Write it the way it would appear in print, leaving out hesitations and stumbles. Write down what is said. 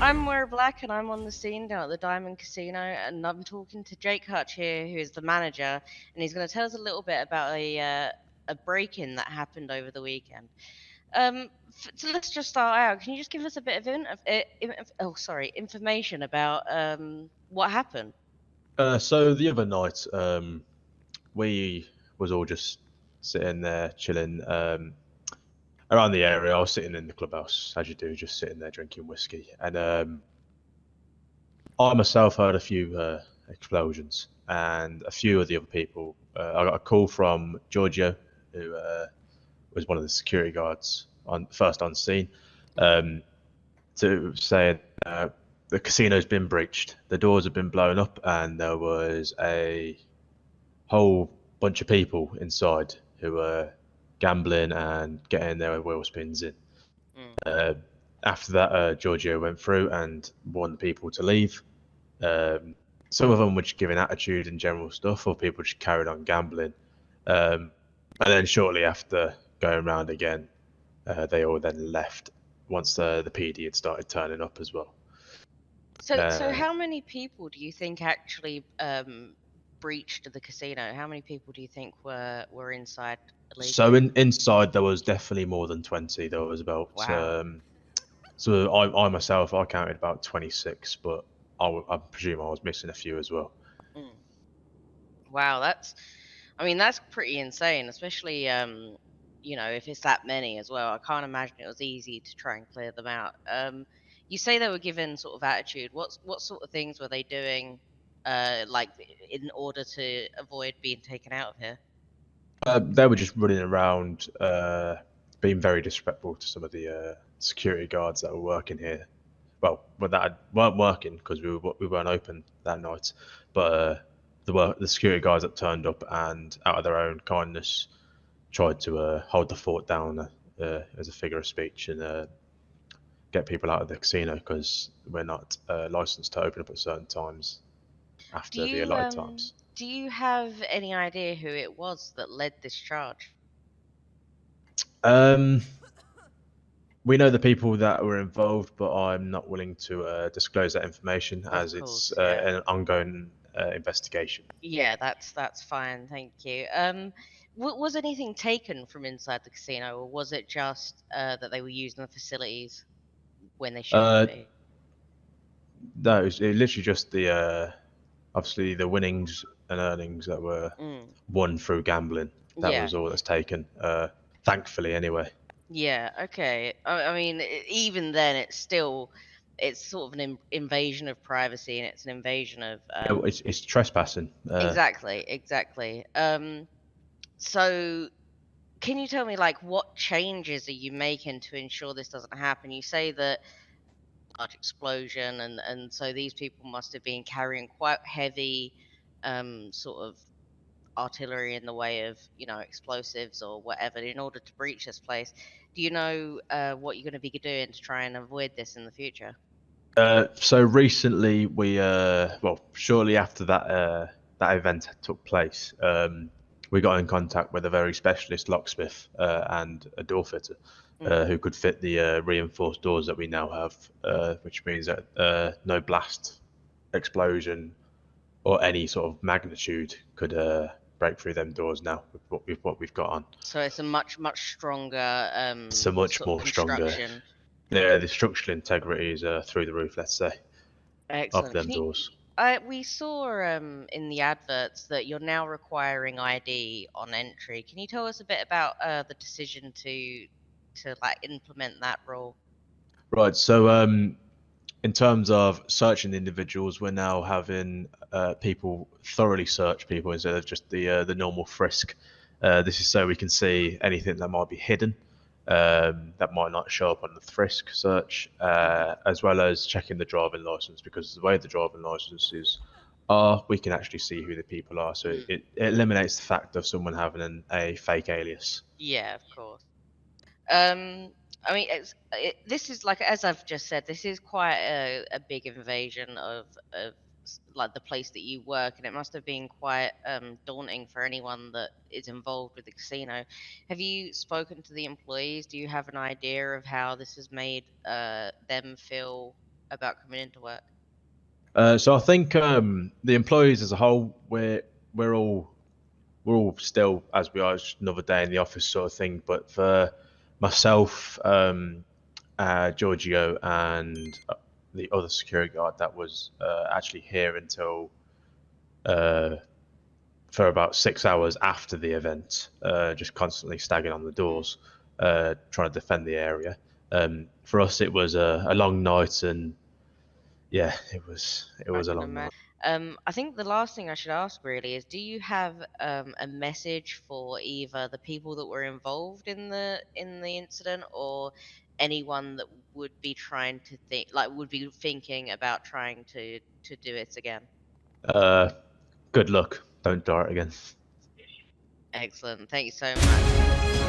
I'm Moira Black, and I'm on the scene down at the Diamond Casino, and I'm talking to Jake Hutch here, who is the manager, and he's going to tell us a little bit about a break-in that happened over the weekend. So let's just start out. Can you just give us a bit of information about what happened? So the other night, we was all just sitting there chilling around the area. I was sitting in the clubhouse, as you do, just sitting there drinking whiskey, and I myself heard a few explosions, and a few of the other people. I got a call from Giorgio, who was one of the security guards on scene, um, to say the casino's been breached, the doors have been blown up, and there was a whole bunch of people inside who were gambling and getting their wheel spins in. Mm. After that, Giorgio went through and warned the people to leave. Some of them were just giving attitude and general stuff, or people just carried on gambling. And then shortly after going round again, they all then left once the PD had started turning up as well. So how many people do you think actually breached the casino? How many people do you think were inside illegally? So inside there was definitely more than 20. There was about Wow. so I myself I counted about 26, but I presume I was missing a few as well. Mm. Wow, that's pretty insane, especially if it's that many as well. I can't imagine it was easy to try and clear them out. You say they were given sort of attitude. What sort of things were they doing, like in order to avoid being taken out of here? They were just running around, being very disrespectful to some of the security guards that were working here. Well, that weren't working because we weren't open that night, but the security guys that turned up and out of their own kindness tried to hold the fort down as a figure of speech and get people out of the casino because we're not licensed to open up at certain times Do after the you allotted times. do you have any idea who it was that led this charge? Um, we know the people that were involved, but I'm not willing to disclose that information Of as it's course, yeah. an ongoing investigation. Yeah, that's fine. Thank you. Was anything taken from inside the casino, or was it just that they were using the facilities when they shouldn't Uh, be? no, it literally just the obviously the winnings and earnings that were Mm. won through gambling. That Yeah, was all that's taken. Thankfully, anyway. yeah. Okay. I mean, even then, it's sort of an invasion of privacy, and it's an invasion of It's trespassing. exactly. So can you tell me, like, what changes are you making to ensure this doesn't happen? You say that large explosion, and so these people must have been carrying quite heavy sort of artillery in the way of explosives or whatever in order to breach this place. Do you know what you're going to be doing to try and avoid this in the future? So recently, well, shortly after that event took place, we got in contact with a very specialist locksmith and a door fitter Mm. who could fit the reinforced doors that we now have, which means that no blast, explosion, or any sort of magnitude could break through them doors now with what we've got on. So it's a much stronger So much sort of more stronger. construction. Yeah, the structural integrity is through the roof, let's say, of Excellent. them doors. We saw in the adverts that you're now requiring ID on entry. Can you tell us a bit about the decision to like implement that rule? Right. So, in terms of searching individuals, we're now having people thoroughly search people instead of just the normal frisk. This is so we can see anything that might be hidden, that might not show up on the frisk search, as well as checking the driving license because the way the driving licenses are, we can actually see who the people are. So Mm. it eliminates the fact of someone having a fake alias. Yeah, of course. Um, I mean, this is like, as I've just said, this is quite a big invasion of like the place that you work, and it must have been quite daunting for anyone that is involved with the casino. Have you spoken to the employees? Do you have an idea of how this has made them feel? about coming into work? So I think the employees as a whole, we're all still as we are, just another day in the office sort of thing. But for myself, Giorgio, and the other security guard that was actually here until uh, for about 6 hours after the event, just constantly staggering on the doors, trying to defend the area. For us, it was a long night, and yeah, it I was a can long imagine. night. I think the last thing I should ask really is, do you have a message for either the people that were involved in the incident, or anyone that would be trying to would be thinking about trying to do it again? Uh, Good luck. Don't do it again. Excellent. Thank you so much.